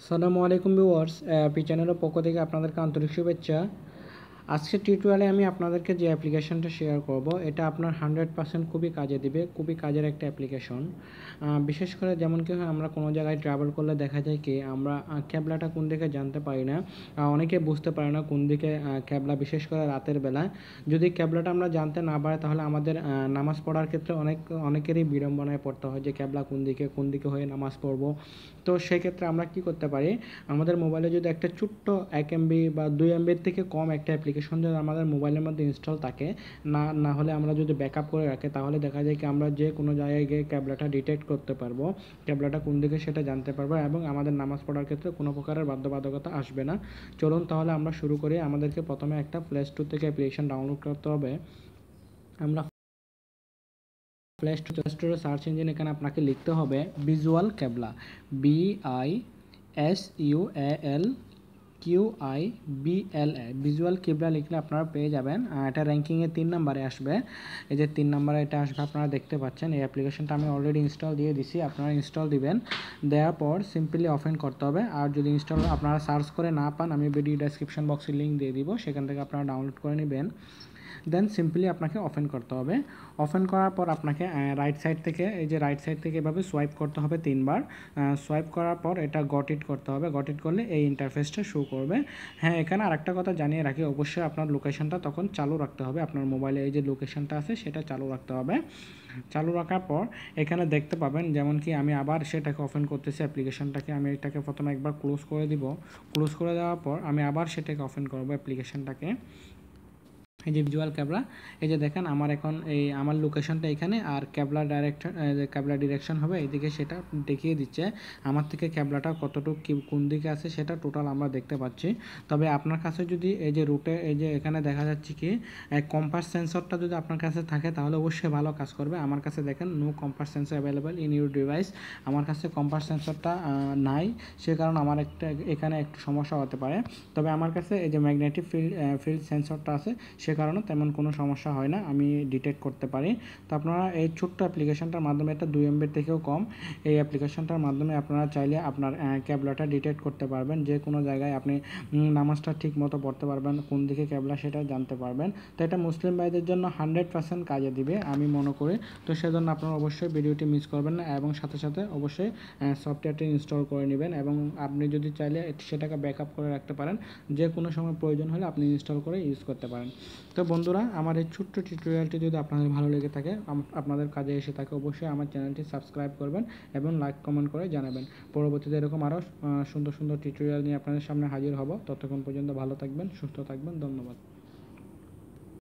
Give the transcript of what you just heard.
আসসালামু আলাইকুম viewers, Appy চ্যানেলের পক্ষ থেকে আপনাদেরকে আন্তরিক শুভেচ্ছা। আজকের টিউটোরিয়ালে আমি আপনাদেরকে যে অ্যাপ্লিকেশনটা শেয়ার করব এটা আপনার 100% খুবই কাজে দিবে, খুবই কাজের একটা অ্যাপ্লিকেশন। বিশেষ করে যেমন কি হয়, আমরা কোনো জায়গায় ট্রাভেল করলে দেখা যায় কি আমরা ক্যাবলাটা কোন দিকে জানতে পারি না, অনেকে বুঝতে পারে না কোন দিকে ক্যাবলা, বিশেষ করে রাতের বেলা। যদি ক্যাবলাটা আমরা জানতে না পারি তাহলে আমাদের নামাজ পড়ার ক্ষেত্রে অনেকেরই বিড়ম্বনায় পড়তে হয় যে ক্যাবলা কোন দিকে হয়ে নামাজ পড়বো। তো সেক্ষেত্রে আমরা কি করতে পারি, আমাদের মোবাইলে যদি একটা ছোট্ট 1 MB বা 2 MBর থেকে কম একটা অ্যাপ্লিকেশন যদি আমাদের মোবাইলের মধ্যে ইনস্টল থাকে, না হলে আমরা যদি ব্যাকআপ করে রাখি, তাহলে দেখা যায় কি আমরা যে কোনো জায়গায় গিয়ে ক্যাবলাটা ডিটেক্ট করতে পারবো, ক্যাবলাটা কোন দিকে সেটা জানতে পারবো, এবং আমাদের নামাজ পড়ার ক্ষেত্রে কোনো প্রকারের বাধ্যবাধকতা আসবে না। চলুন তাহলে আমরা শুরু করি। আমাদেরকে প্রথমে একটা প্লে স্টোর থেকে অ্যাপ্লিকেশন ডাউনলোড করতে হবে। আমরা প্লে স্টোরে সার্চ ইঞ্জিন এখানে আপনাকে লিখতে হবে ভিজুয়াল ক্যাবলা, BISUAL QIBLA, ভিজুয়াল ক্যাবলা লিখলে আপনারা পেয়ে যাবেন। এটা র্যাঙ্কিংয়ে 3 নম্বরে আসবে। এই যে 3 নম্বরে এটা আসবে, আপনারা দেখতে পাচ্ছেন। এই অ্যাপ্লিকেশনটা আমি অলরেডি ইনস্টল দিয়ে দিছি, আপনারা ইনস্টল দিবেন। দেওয়ার পর সিম্পলি ওপেন করতে হবে। আর যদি ইনস্টল আপনারা সার্চ করে না পান, আমি ভিডিও ডেসক্রিপশন বক্সে লিঙ্ক দিয়ে দিব, সেখান থেকে আপনারা ডাউনলোড করে নেবেন। দেন সিম্পলি আপনাকে ওপেন করতে হবে। ওপেন করার পর আপনাকে রাইট সাইড থেকে এভাবে সোয়াইপ করতে হবে 3 বার। সোয়াইপ করার পর এটা গট ইট করতে হবে। গট ইট করলে এই ইন্টারফেসটা শো করবে। হ্যাঁ, এখানে আরেকটা কথা জানিয়ে রাখি, অবশ্যই আপনার লোকেশনটা তখন চালু রাখতে হবে। আপনার মোবাইলে এই যে লোকেশনটা আছে সেটা চালু রাখতে হবে। চালু রাখার পর এখানে দেখতে পাবেন, যেমন কি আমি আবার সেটাকে ওপেন করতেছি অ্যাপ্লিকেশনটাকে। আমি এটাকে প্রথমে একবার ক্লোজ করে দিব। ক্লোজ করে দেওয়ার পর আমি আবার সেটাকে ওপেন করবো অ্যাপ্লিকেশনটাকে। এই যে ভিজুয়াল ক্যাবলা, এই যে দেখেন আমার এখন আমার লোকেশনটা এখানে, আর ক্যাবলা ডিরেকশন হবে এইদিকে, সেটা দেখিয়ে দিচ্ছে আমার থেকে ক্যাবলাটা কতটুকু কোন দিকে আছে সেটা টোটাল আমরা দেখতে পাচ্ছি। তবে আপনার কাছে যদি এই যে রুটে এই যে এখানে দেখা যাচ্ছে কি কম্পাস সেন্সরটা যদি আপনার কাছে থাকে তাহলে অবশ্যই ভালো কাজ করবে। আমার কাছে দেখেন no compass sensor available in your device, আমার কাছে কম্পাস সেন্সরটা নাই, সে কারণে আমার এখানে একটু সমস্যা হতে পারে। তবে আমার কাছে এই যে ম্যাগনেটিক ফিল্ড সেন্সরটা আছে, সে কারণে তেমন কোনো সমস্যা হয় না, আমি ডিটেক্ট করতে পারি। তো আপনারা এই ছোট্ট অ্যাপ্লিকেশনটার মাধ্যমে, এটা 2 MBর থেকেও কম, এই অ্যাপ্লিকেশনটার মাধ্যমে আপনারা চাইলে আপনার ক্যাবলাটা ডিটেক্ট করতে পারবেন। যে কোনো জায়গায় আপনি নামাজটা ঠিক মতো পড়তে পারবেন, কোন দিকে ক্যাবলা সেটা জানতে পারবেন। তো এটা মুসলিম ভাইদের জন্য 100% কাজে দিবে আমি মনে করি। তো সেজন্য আপনারা অবশ্যই ভিডিওটি মিস করবেন না, এবং সাথে সাথে অবশ্যই সফটওয়্যারটি ইনস্টল করে নেবেন, এবং আপনি যদি চাইলে সেটাকে ব্যাকআপ করে রাখতে পারেন, যে কোনো সময় প্রয়োজন হলে আপনি ইনস্টল করে ইউজ করতে পারেন। তো বন্ধুরা, আমার এই ছোট্ট টিউটোরিয়ালটি যদি আপনাদের ভালো লেগে থাকে, আপনাদের কাজে এসে থাকে, অবশ্যই আমার চ্যানেলটি সাবস্ক্রাইব করবেন এবং লাইক কমেন্ট করে জানাবেন। পরবর্তীতে এরকম আরও সুন্দর সুন্দর টিউটোরিয়াল নিয়ে আপনাদের সামনে হাজির হব। ততক্ষণ পর্যন্ত ভালো থাকবেন, সুস্থ থাকবেন। ধন্যবাদ।